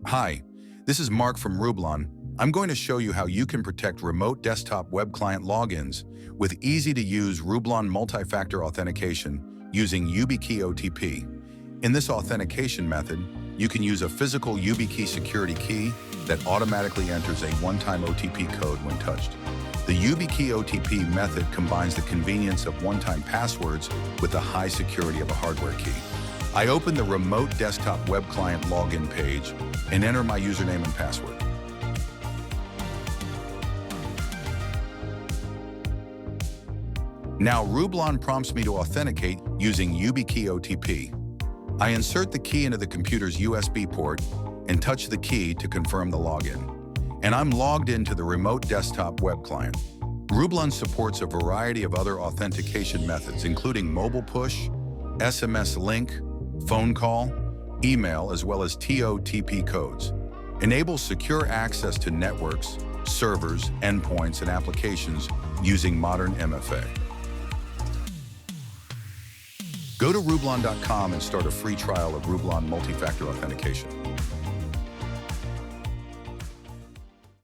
Hi, this is Mark from Rublon. I'm going to show you how you can protect remote desktop web client logins with easy-to-use Rublon Multi-Factor Authentication using YubiKey OTP. In this authentication method, you can use a physical YubiKey security key that automatically enters a one-time OTP code when touched. The YubiKey OTP method combines the convenience of one-time passwords with the high security of a hardware key. I open the remote desktop web client login page and enter my username and password. Now Rublon prompts me to authenticate using YubiKey OTP. I insert the key into the computer's USB port and touch the key to confirm the login. And I'm logged into the remote desktop web client. Rublon supports a variety of other authentication methods, including mobile push, SMS link, phone call, email, as well as TOTP codes. Enables secure access to networks, servers, endpoints, and applications using modern MFA. Go to Rublon.com and start a free trial of Rublon Multi-Factor Authentication.